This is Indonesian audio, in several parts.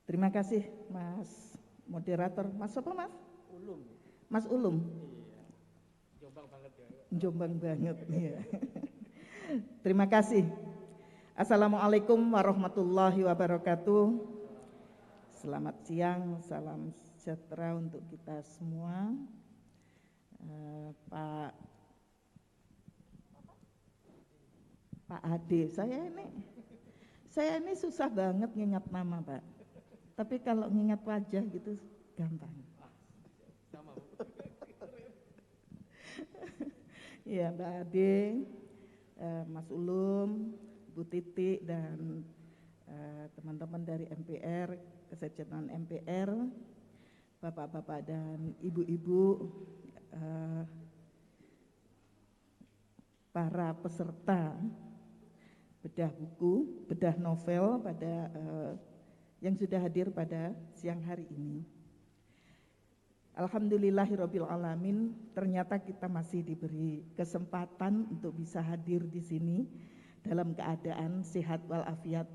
Terima kasih Mas moderator. Mas apa Mas? Ulum. Mas Ulum. Iya. Jombang banget ya. Jombang banget. Iya. Terima kasih. Assalamualaikum warahmatullahi wabarakatuh. Selamat siang, salam sejahtera untuk kita semua. Pak Ade, saya ini susah banget ngingat nama Pak. Tapi kalau ngingat wajah gitu gampang. Sama. Iya, Mbak Ade, Mas Ulum, Bu Titi, dan teman-teman dari MPR, Kesekjenan MPR, Bapak-bapak dan Ibu-ibu, para peserta bedah buku, bedah novel pada yang sudah hadir pada siang hari ini. Alhamdulillahirabbil alamin, ternyata kita masih diberi kesempatan untuk bisa hadir di sini dalam keadaan sehat walafiat.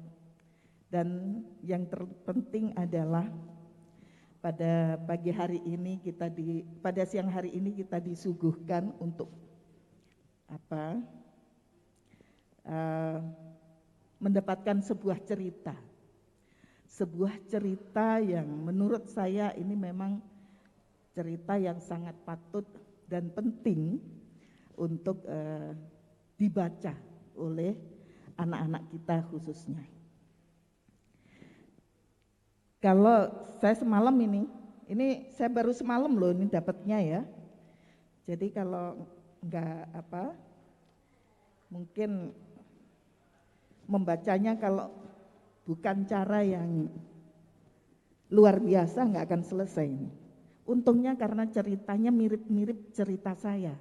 Dan yang terpenting adalah pada pagi hari ini pada siang hari ini kita disuguhkan untuk mendapatkan sebuah cerita yang menurut saya ini memang cerita yang sangat patut dan penting untuk dibaca oleh anak-anak kita khususnya. Kalau saya semalam ini saya baru semalam loh ini dapatnya ya. Jadi kalau mungkin membacanya kalau bukan cara yang luar biasa nggak akan selesai ini. Untungnya karena ceritanya mirip-mirip cerita saya.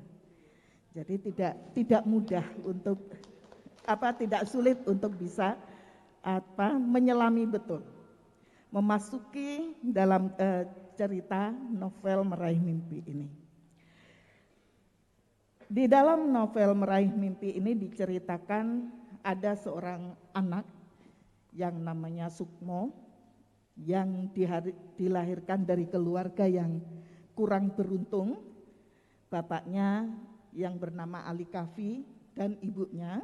Jadi tidak mudah untuk tidak sulit untuk bisa menyelami betul. Memasuki dalam cerita novel Meraih Mimpi ini. Di dalam novel Meraih Mimpi ini diceritakan ada seorang anak yang namanya Sukmo yang dilahirkan dari keluarga yang kurang beruntung. Bapaknya yang bernama Ali Kafi dan ibunya,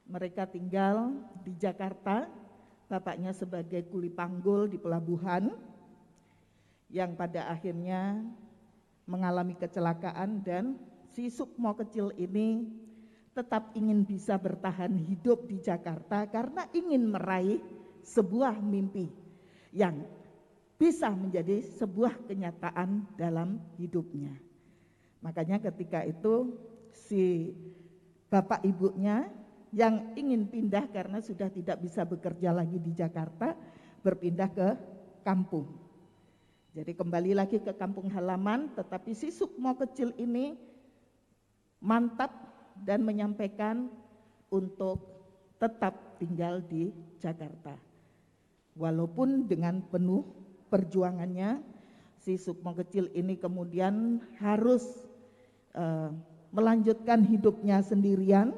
mereka tinggal di Jakarta. Bapaknya sebagai kuli panggul di pelabuhan yang pada akhirnya mengalami kecelakaan, dan si Sukmo kecil ini tetap ingin bisa bertahan hidup di Jakarta karena ingin meraih sebuah mimpi yang bisa menjadi sebuah kenyataan dalam hidupnya. Makanya ketika itu si bapak ibunya yang ingin pindah karena sudah tidak bisa bekerja lagi di Jakarta, berpindah ke kampung. Jadi kembali lagi ke kampung halaman, tetapi si Sukmo kecil ini mantap dan menyampaikan untuk tetap tinggal di Jakarta. Walaupun dengan penuh perjuangannya, si Sukmo kecil ini kemudian harus melanjutkan hidupnya sendirian.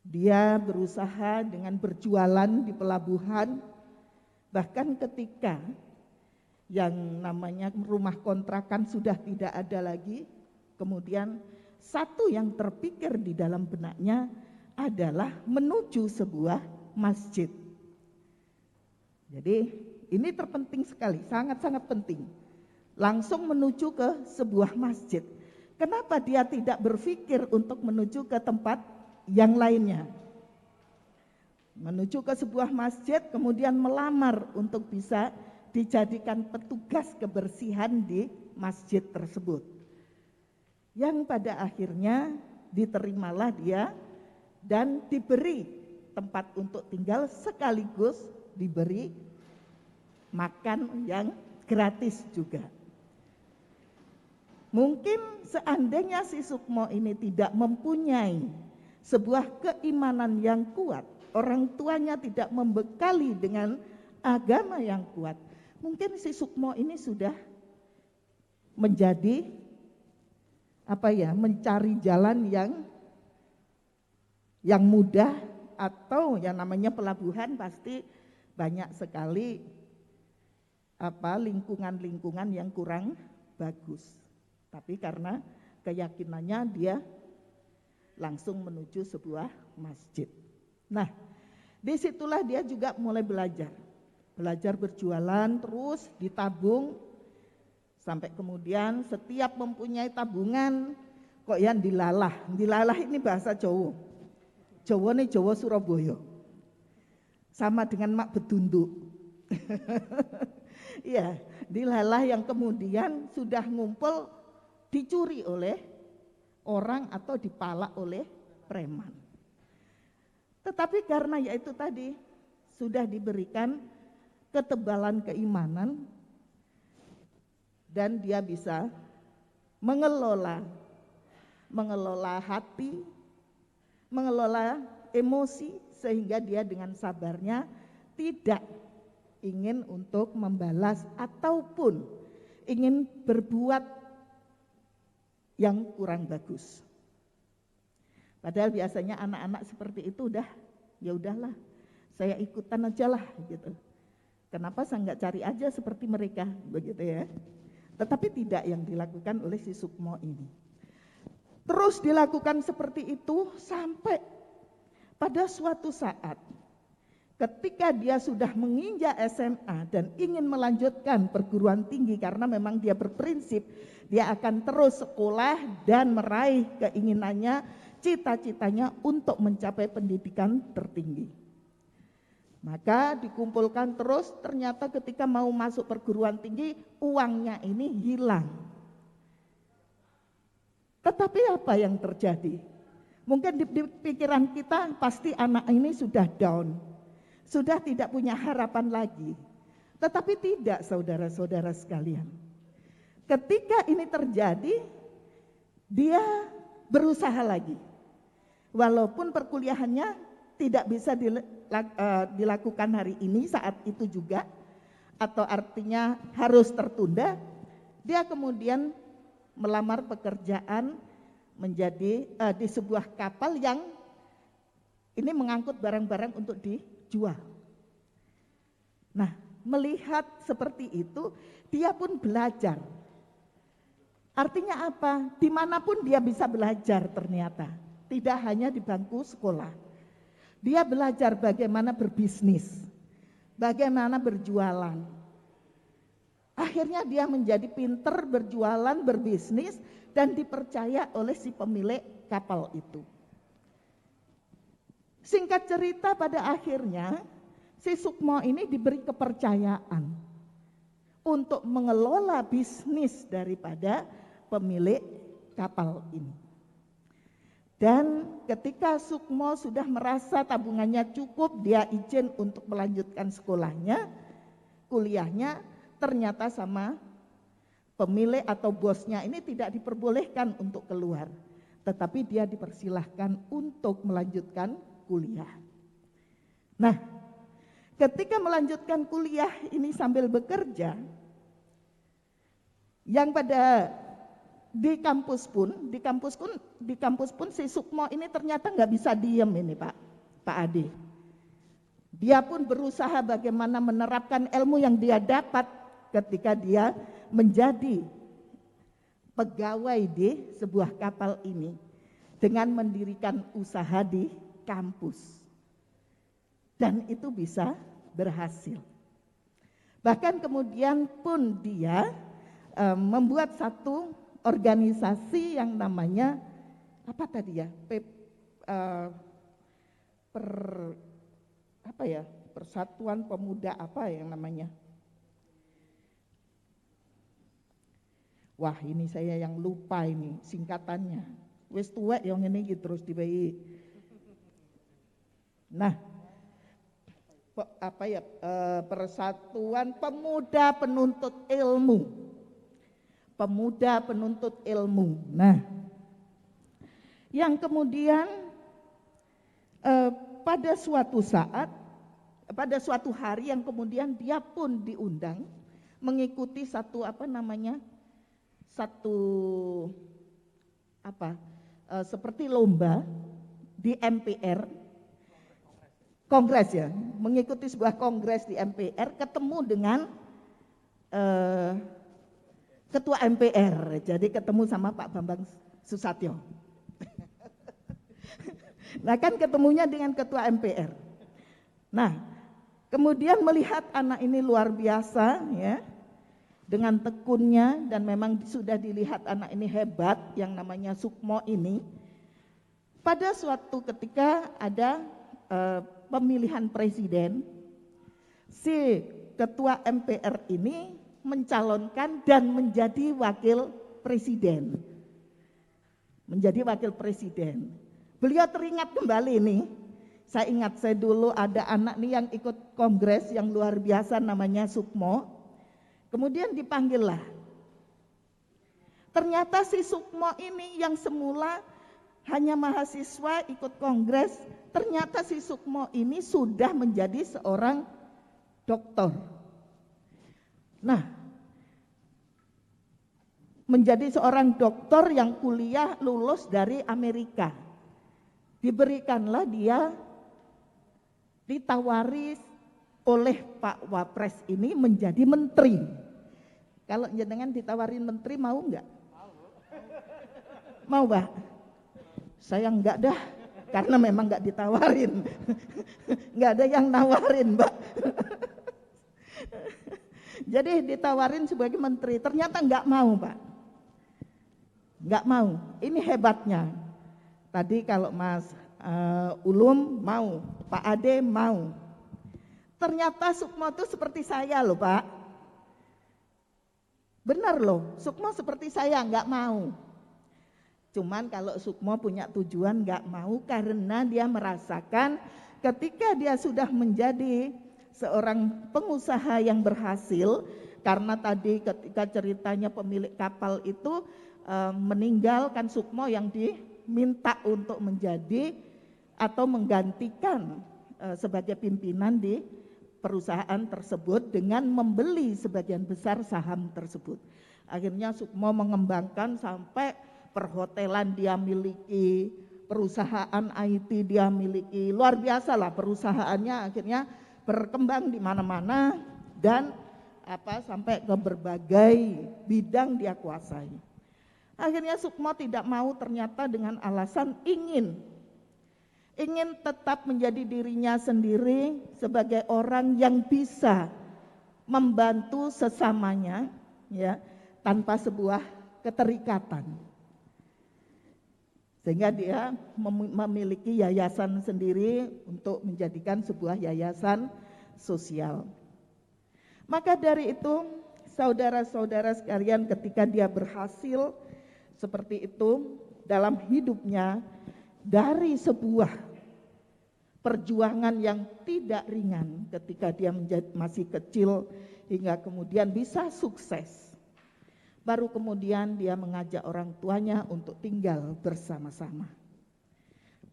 Dia berusaha dengan berjualan di pelabuhan, bahkan ketika yang namanya rumah kontrakan sudah tidak ada lagi, kemudian satu yang terpikir di dalam benaknya adalah menuju sebuah masjid. Jadi ini terpenting sekali, sangat-sangat penting. Langsung menuju ke sebuah masjid. Kenapa dia tidak berpikir untuk menuju ke tempat yang lainnya? Menuju ke sebuah masjid, kemudian melamar untuk bisa dijadikan petugas kebersihan di masjid tersebut. Yang pada akhirnya diterimalah dia dan diberi tempat untuk tinggal sekaligus diberi makan yang gratis juga. Mungkin seandainya si Sukmo ini tidak mempunyai sebuah keimanan yang kuat, orang tuanya tidak membekali dengan agama yang kuat, mungkin si Sukmo ini sudah menjadi mencari jalan yang mudah, atau yang namanya pelabuhan pasti banyak sekali lingkungan-lingkungan yang kurang bagus. Tapi karena keyakinannya dia langsung menuju sebuah masjid. Nah, disitulah dia juga mulai belajar berjualan, terus ditabung, sampai kemudian setiap mempunyai tabungan kok yang dilalah ini bahasa Jawa. Jawa nih Jawa Surabaya. Sama dengan mak bedunduk. Iya, dilalah yang kemudian sudah ngumpul dicuri oleh orang atau dipalak oleh preman. Tetapi karena yaitu tadi sudah diberikan ketebalan keimanan dan dia bisa mengelola hati, mengelola emosi, sehingga dia dengan sabarnya tidak ingin untuk membalas ataupun ingin berbuat yang kurang bagus. Padahal biasanya anak-anak seperti itu ya udahlah, saya ikutan aja lah gitu. Kenapa saya nggak cari aja seperti mereka, begitu ya. Tetapi tidak yang dilakukan oleh si Sukmo ini. Terus dilakukan seperti itu sampai pada suatu saat ketika dia sudah menginjak SMA dan ingin melanjutkan perguruan tinggi, karena memang dia berprinsip dia akan terus sekolah dan meraih keinginannya, cita-citanya untuk mencapai pendidikan tertinggi. Maka dikumpulkan terus, ternyata ketika mau masuk perguruan tinggi uangnya ini hilang. Tetapi apa yang terjadi? Mungkin di pikiran kita pasti anak ini sudah down, sudah tidak punya harapan lagi. Tetapi tidak, saudara-saudara sekalian. Ketika ini terjadi, dia berusaha lagi. Walaupun perkuliahannya tidak bisa dilakukan hari ini saat itu juga, atau artinya harus tertunda, dia kemudian melamar pekerjaan menjadi di sebuah kapal yang ini mengangkut barang-barang untuk dijual. Nah, melihat seperti itu, dia pun belajar. Artinya apa? Dimanapun dia bisa belajar ternyata, tidak hanya di bangku sekolah. Dia belajar bagaimana berbisnis, bagaimana berjualan. Akhirnya dia menjadi pinter berjualan, berbisnis, dan dipercaya oleh si pemilik kapal itu. Singkat cerita, pada akhirnya si Sukmo ini diberi kepercayaan untuk mengelola bisnis daripada pemilik kapal ini. Dan ketika Sukmo sudah merasa tabungannya cukup, dia izin untuk melanjutkan sekolahnya, kuliahnya, ternyata sama pemilik atau bosnya ini tidak diperbolehkan untuk keluar. Tetapi dia dipersilahkan untuk melanjutkan kuliah. Nah, ketika melanjutkan kuliah ini sambil bekerja, yang pada di kampus pun si Sukmo ini ternyata nggak bisa diem ini Pak Ade. Dia pun berusaha bagaimana menerapkan ilmu yang dia dapat ketika dia menjadi pegawai di sebuah kapal ini dengan mendirikan usaha di kampus. Dan itu bisa berhasil. Bahkan kemudian pun dia membuat satu organisasi yang namanya apa tadi ya, Persatuan Pemuda apa yang namanya? Wah, ini saya yang lupa ini singkatannya. Wis tuwek yang ini terus dibayi. Nah, Persatuan Pemuda Penuntut Ilmu. Pemuda penuntut ilmu. Nah, yang kemudian pada suatu saat, pada suatu hari yang kemudian dia pun diundang mengikuti seperti lomba di MPR, kongres ya, mengikuti sebuah kongres di MPR, ketemu dengan ketua MPR, jadi ketemu sama Pak Bambang Susatyo. Nah kan ketemunya dengan ketua MPR. Nah kemudian melihat anak ini luar biasa ya, dengan tekunnya, dan memang sudah dilihat anak ini hebat yang namanya Sukmo ini. Pada suatu ketika ada pemilihan presiden, si ketua MPR ini mencalonkan dan menjadi wakil presiden. Menjadi wakil presiden. Beliau teringat kembali nih, saya ingat saya dulu ada anak nih yang ikut kongres yang luar biasa namanya Sukmo. Kemudian dipanggillah. Ternyata si Sukmo ini yang semula hanya mahasiswa ikut kongres, ternyata si Sukmo ini sudah menjadi seorang doktor. Nah, menjadi seorang doktor yang kuliah lulus dari Amerika. Diberikanlah dia, ditawari oleh Pak Wapres ini menjadi menteri. Kalau jenengan ditawarin menteri mau enggak? Mau, Pak? Saya enggak dah, karena memang enggak ditawarin. Enggak ada yang nawarin, Mbak. Jadi ditawarin sebagai menteri, ternyata enggak mau, Pak. Enggak mau. Ini hebatnya. Tadi kalau Mas Ulum mau, Pak Ade mau. Ternyata Sukmo itu seperti saya loh, Pak. Benar loh, Sukmo seperti saya, enggak mau. Cuman kalau Sukmo punya tujuan enggak mau karena dia merasakan ketika dia sudah menjadi seorang pengusaha yang berhasil, karena tadi ketika ceritanya pemilik kapal itu meninggalkan Sukmo yang diminta untuk menjadi atau menggantikan sebagai pimpinan di perusahaan tersebut dengan membeli sebagian besar saham tersebut. Akhirnya Sukmo mengembangkan sampai perhotelan dia miliki, perusahaan IT dia miliki, luar biasa lah perusahaannya, akhirnya berkembang di mana-mana dan sampai ke berbagai bidang dia kuasai. Akhirnya Sukmo tidak mau, ternyata dengan alasan ingin tetap menjadi dirinya sendiri sebagai orang yang bisa membantu sesamanya ya, tanpa sebuah keterikatan. Sehingga dia memiliki yayasan sendiri untuk menjadikan sebuah yayasan sosial. Maka dari itu, saudara-saudara sekalian, ketika dia berhasil seperti itu dalam hidupnya, dari sebuah perjuangan yang tidak ringan ketika dia masih kecil hingga kemudian bisa sukses. Baru kemudian dia mengajak orang tuanya untuk tinggal bersama-sama.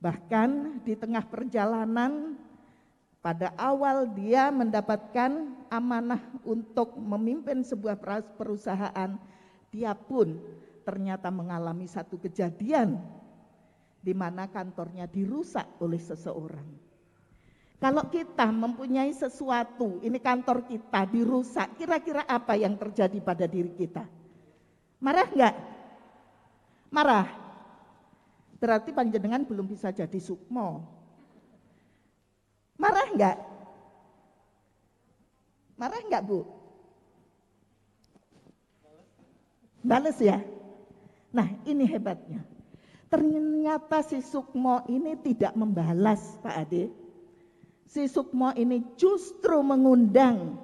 Bahkan di tengah perjalanan, pada awal dia mendapatkan amanah untuk memimpin sebuah perusahaan, dia pun ternyata mengalami satu kejadian di mana kantornya dirusak oleh seseorang. Kalau kita mempunyai sesuatu, ini kantor kita dirusak, kira-kira apa yang terjadi pada diri kita? Marah enggak? Marah. Berarti panjenengan belum bisa jadi Sukmo. Marah enggak? Marah enggak, Bu? Bales ya? Nah, ini hebatnya. Ternyata si Sukmo ini tidak membalas, Pak Ade. Si Sukmo ini justru mengundang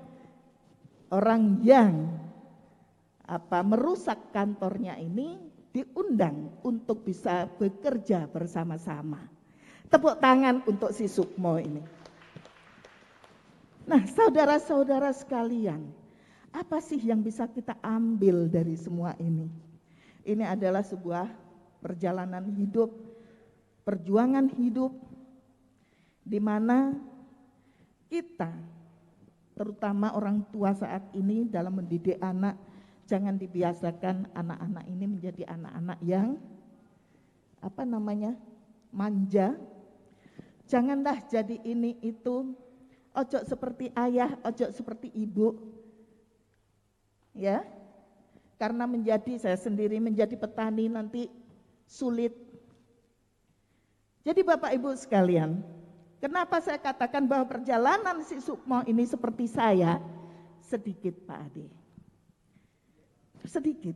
orang yang merusak kantornya ini, diundang untuk bisa bekerja bersama-sama. Tepuk tangan untuk si Sukmo ini. Nah, saudara-saudara sekalian, apa sih yang bisa kita ambil dari semua ini? Ini adalah sebuah perjalanan hidup, perjuangan hidup, di mana kita, terutama orang tua saat ini dalam mendidik anak, jangan dibiasakan anak-anak ini menjadi anak-anak yang manja, Janganlah jadi ini itu, ojo seperti ayah, ojo seperti ibu. Ya, karena saya sendiri menjadi petani nanti sulit. Jadi Bapak Ibu sekalian, kenapa saya katakan bahwa perjalanan si Sukmo ini seperti saya? Sedikit Pak Ade. Sedikit.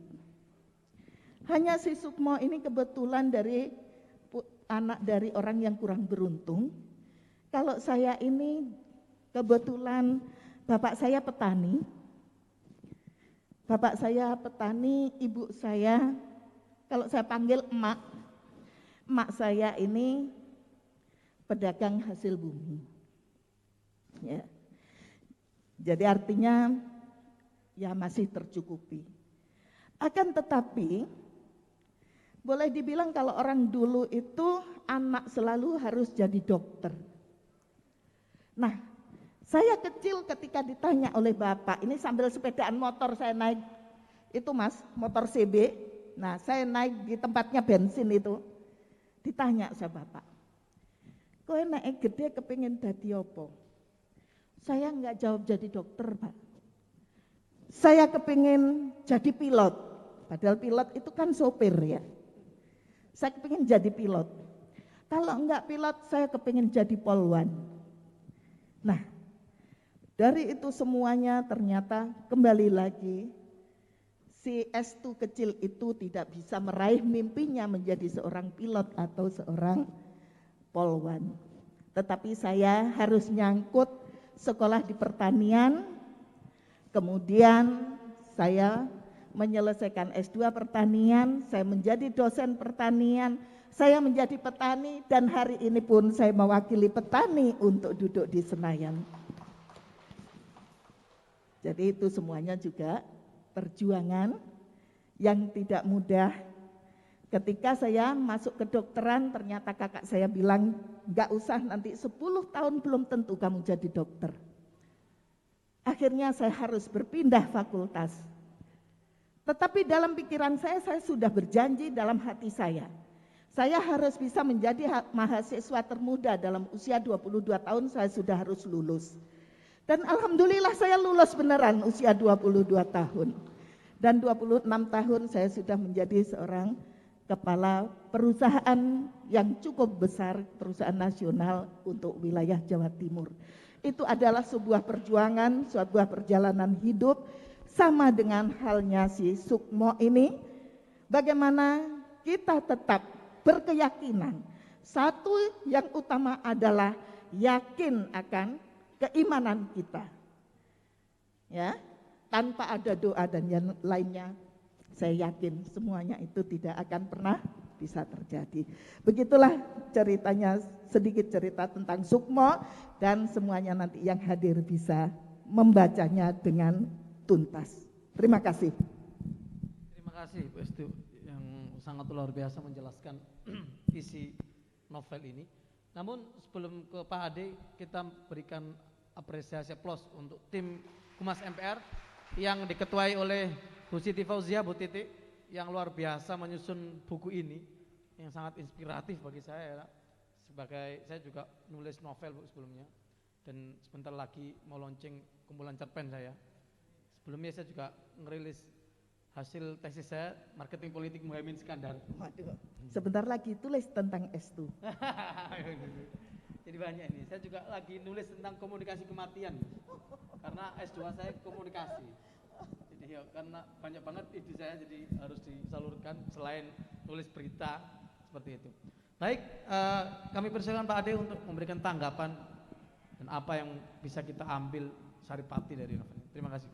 Hanya si Sukmo ini kebetulan anak dari orang yang kurang beruntung. Kalau saya ini kebetulan bapak saya petani. Bapak saya petani, ibu saya kalau saya panggil emak. Emak saya ini pedagang hasil bumi. Ya. Jadi artinya ya masih tercukupi. Akan tetapi boleh dibilang kalau orang dulu itu anak selalu harus jadi dokter. Nah, saya kecil ketika ditanya oleh bapak, ini sambil sepedaan motor saya naik, itu mas, motor CB, nah saya naik di tempatnya bensin itu, ditanya sama bapak, kowe nek gede kepingin dadi apa? Saya enggak jawab jadi dokter pak, saya kepingin jadi pilot, padahal pilot itu kan sopir ya. Saya kepingin jadi pilot. Kalau enggak pilot, saya kepingin jadi polwan. Nah, dari itu semuanya ternyata kembali lagi, si S2 kecil itu tidak bisa meraih mimpinya menjadi seorang pilot atau seorang polwan. Tetapi saya harus nyangkut sekolah di pertanian, kemudian saya menyelesaikan S2 pertanian, saya menjadi dosen pertanian, saya menjadi petani dan hari ini pun saya mewakili petani untuk duduk di Senayan. Jadi itu semuanya juga perjuangan yang tidak mudah. Ketika saya masuk kedokteran ternyata kakak saya bilang, enggak usah nanti 10 tahun belum tentu kamu jadi dokter. Akhirnya saya harus berpindah fakultas. Tetapi dalam pikiran saya sudah berjanji dalam hati saya harus bisa menjadi mahasiswa termuda dalam usia 22 tahun saya sudah harus lulus. Dan alhamdulillah saya lulus beneran usia 22 tahun. Dan 26 tahun saya sudah menjadi seorang kepala perusahaan yang cukup besar, perusahaan nasional untuk wilayah Jawa Timur. Itu adalah sebuah perjuangan, sebuah perjalanan hidup. Sama dengan halnya si Sukmo ini, bagaimana kita tetap berkeyakinan. Satu yang utama adalah yakin akan keimanan kita. Ya, tanpa ada doa dan yang lainnya, saya yakin semuanya itu tidak akan pernah bisa terjadi. Begitulah ceritanya, sedikit cerita tentang Sukmo dan semuanya nanti yang hadir bisa membacanya dengan tuntas. Terima kasih. Terima kasih Bu Estu yang sangat luar biasa menjelaskan isi novel ini. Namun sebelum ke Pak Ade, kita berikan apresiasi plus untuk tim Humas MPR yang diketuai oleh Bu Siti Fauzia, Bu Titi, yang luar biasa menyusun buku ini yang sangat inspiratif bagi saya. Sebagai saya juga nulis novel Bu sebelumnya dan sebentar lagi mau launching kumpulan cerpen saya. Sebelumnya saya juga ngerilis hasil tesis saya marketing politik Muhaimin Iskandar. Waduh, sebentar lagi tulis tentang S2. Jadi banyak ini. Saya juga lagi nulis tentang komunikasi kematian. Karena S2 saya komunikasi. Jadi ya, karena banyak banget ide saya jadi harus disalurkan selain nulis berita seperti itu. Baik, kami persilakan Pak Ade untuk memberikan tanggapan dan apa yang bisa kita ambil saripati dari novel. Terima kasih.